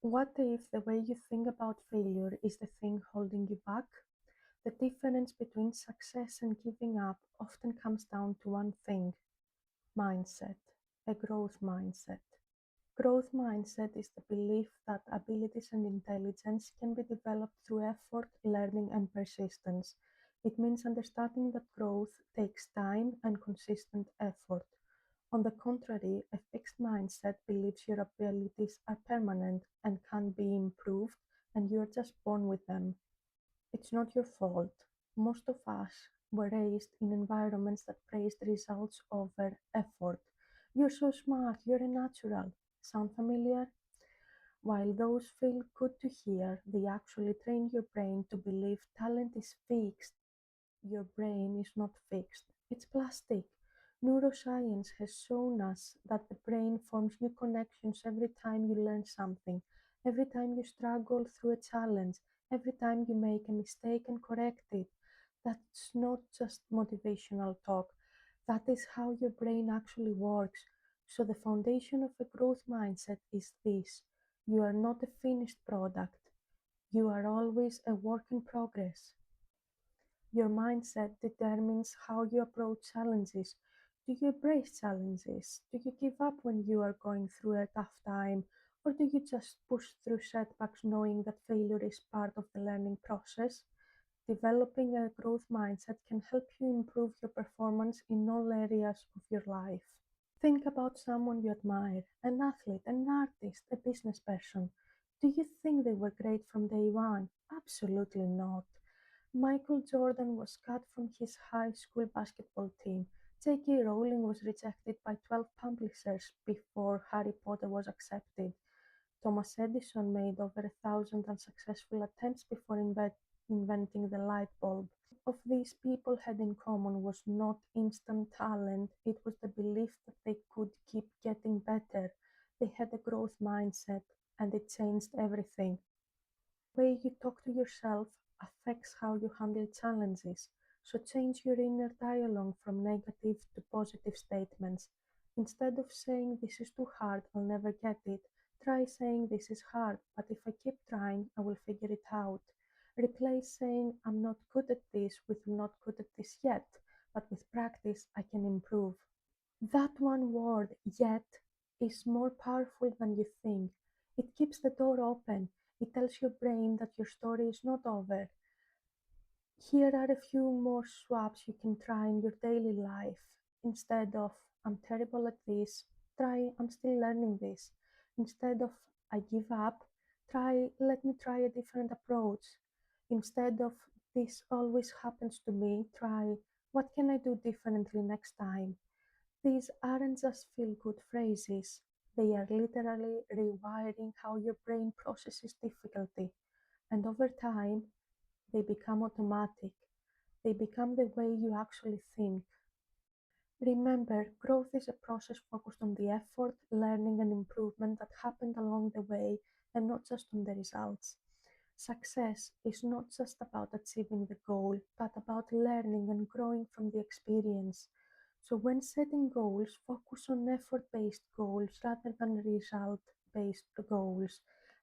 What if the way you think about failure is the thing holding you back? The difference between success and giving up often comes down to one thing: mindset, a growth mindset. Growth mindset is the belief that abilities and intelligence can be developed through effort, learning, and persistence. It means understanding that growth takes time and consistent effort. On the contrary, a fixed mindset believes your abilities are permanent and can be improved, and you're just born with them. It's not your fault. Most of us were raised in environments that praised results over effort. You're so smart, you're a natural. Sound familiar? While those feel good to hear, they actually train your brain to believe talent is fixed. Your brain is not fixed, it's plastic. Neuroscience has shown us that the brain forms new connections every time you learn something, every time you struggle through a challenge, every time you make a mistake and correct it. That's not just motivational talk, that is how your brain actually works. So, the foundation of a growth mindset is this: you are not a finished product, you are always a work in progress. Your mindset determines how you approach challenges. Do you embrace challenges? Do you give up when you are going through a tough time? Or do you just push through setbacks knowing that failure is part of the learning process? Developing a growth mindset can help you improve your performance in all areas of your life. Think about someone you admire: an athlete, an artist, a business person. Do you think they were great from day one? Absolutely not. Michael Jordan was cut from his high school basketball team. J.K. Rowling was rejected by 12 publishers before Harry Potter was accepted. Thomas Edison made over 1,000 unsuccessful attempts before inventing the light bulb. Of these people had in common was not instant talent, it was the belief that they could keep getting better. They had a growth mindset, and it changed everything. The way you talk to yourself affects how you handle challenges, so change your inner dialogue from negative to positive statements. Instead of saying "this is too hard, I'll never get it," try saying "this is hard, but if I keep trying, I will figure it out." Replace saying "I'm not good at this" with "I'm not good at this yet, but with practice I can improve." That one word, "yet," is more powerful than you think. It keeps the door open. It tells your brain that your story is not over. Here are a few more swaps you can try in your daily life. Instead of "I'm terrible at this," try "I'm still learning this." Instead of "I give up," try "let me try a different approach." Instead of "this always happens to me," try "what can I do differently next time?" These aren't just feel-good phrases, they are literally rewiring how your brain processes difficulty, and over time, they become automatic. They become the way you actually think. Remember, growth is a process focused on the effort, learning, and improvement that happened along the way, and not just on the results. Success is not just about achieving the goal, but about learning and growing from the experience. So, when setting goals, focus on effort based goals rather than result based goals.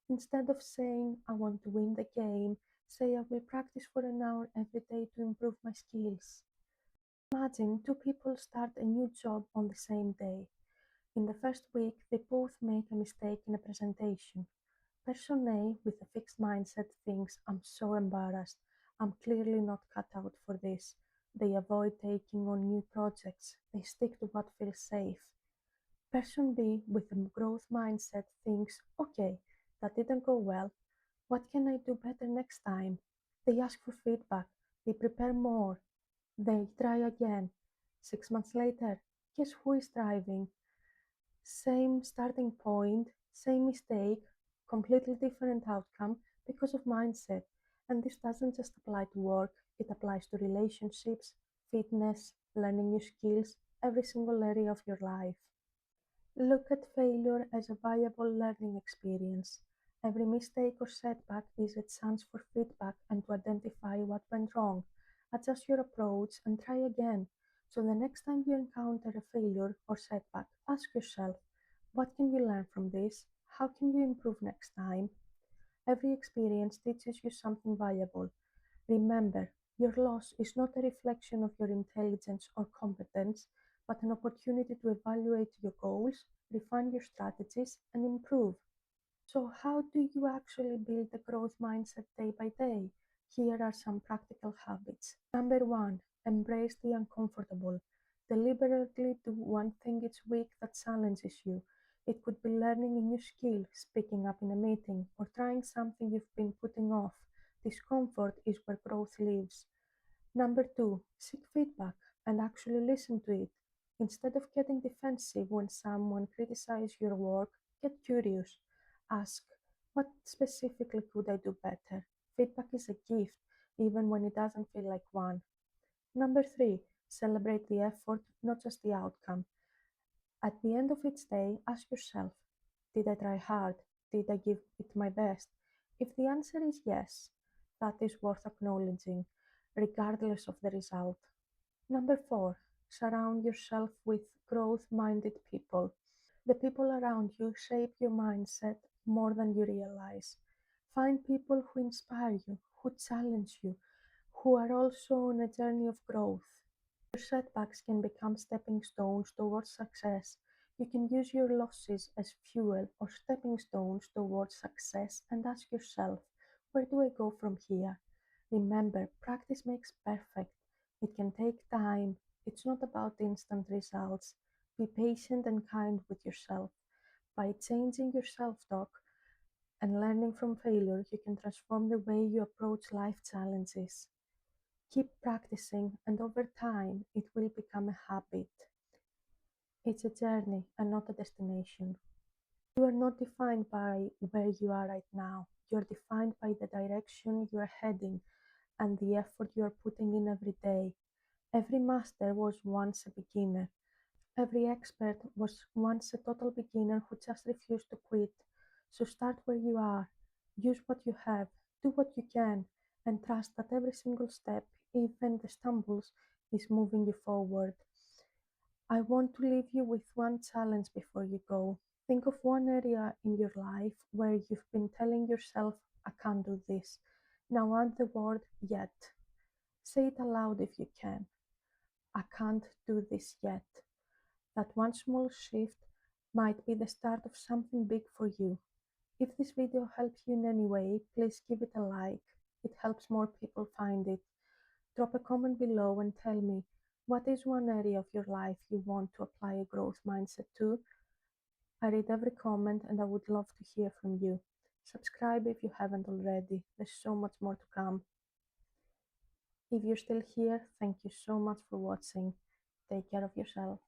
Instead of saying "I want to win the game," say "I will practice for an hour every day to improve my skills." Imagine two people start a new job on the same day. In the first week, they both make a mistake in a presentation. Person A, with a fixed mindset, thinks "I'm so embarrassed. I'm clearly not cut out for this." They avoid taking on new projects. They stick to what feels safe. Person B, with a growth mindset, thinks "okay, that didn't go well. What can I do better next time?" They ask for feedback. They prepare more. They try again. 6 months later, guess who is thriving? Same starting point, same mistake, completely different outcome because of mindset. And this doesn't just apply to work, it applies to relationships, fitness, learning new skills, every single area of your life. Look at failure as a valuable learning experience. Every mistake or setback is a chance for feedback and to identify what went wrong. Adjust your approach and try again. So the next time you encounter a failure or setback, ask yourself, what can you learn from this? How can you improve next time? Every experience teaches you something valuable. Remember, your loss is not a reflection of your intelligence or competence, but an opportunity to evaluate your goals, refine your strategies, and improve. So, how do you actually build a growth mindset day by day? Here are some practical habits. Number one, embrace the uncomfortable. Deliberately do one thing each week that challenges you. It could be learning a new skill, speaking up in a meeting, or trying something you've been putting off. Discomfort is where growth lives. Number two, seek feedback and actually listen to it. Instead of getting defensive when someone criticizes your work, get curious. Ask, what specifically could I do better? Feedback is a gift, even when it doesn't feel like one. Number three, celebrate the effort, not just the outcome. At the end of each day, ask yourself, did I try hard? Did I give it my best? If the answer is yes, that is worth acknowledging, regardless of the result. Number four, surround yourself with growth minded people. The people around you shape your mindset more than you realize. Find people who inspire you, who challenge you, who are also on a journey of growth. Your setbacks can become stepping stones towards success. You can use your losses as fuel or stepping stones towards success and ask yourself, where do I go from here? Remember, practice makes perfect. It can take time. It's not about instant results. Be patient and kind with yourself. By changing your self talk and learning from failure, you can transform the way you approach life challenges. Keep practicing, and over time, it will become a habit. It's a journey and not a destination. You are not defined by where you are right now. You're defined by the direction you are heading and the effort you are putting in every day. Every master was once a beginner. Every expert was once a total beginner who just refused to quit. So start where you are. Use what you have. Do what you can. And trust that every single step, even the stumbles, is moving you forward. I want to leave you with one challenge before you go. Think of one area in your life where you've been telling yourself, I can't do this. Now add the word yet. Say it aloud if you can. I can't do this yet. That one small shift might be the start of something big for you. If this video helped you in any way, please give it a like. It helps more people find it. Drop a comment below and tell me, what is one area of your life you want to apply a growth mindset to? I read every comment and I would love to hear from you. Subscribe if you haven't already. There's so much more to come. If you're still here, thank you so much for watching. Take care of yourself.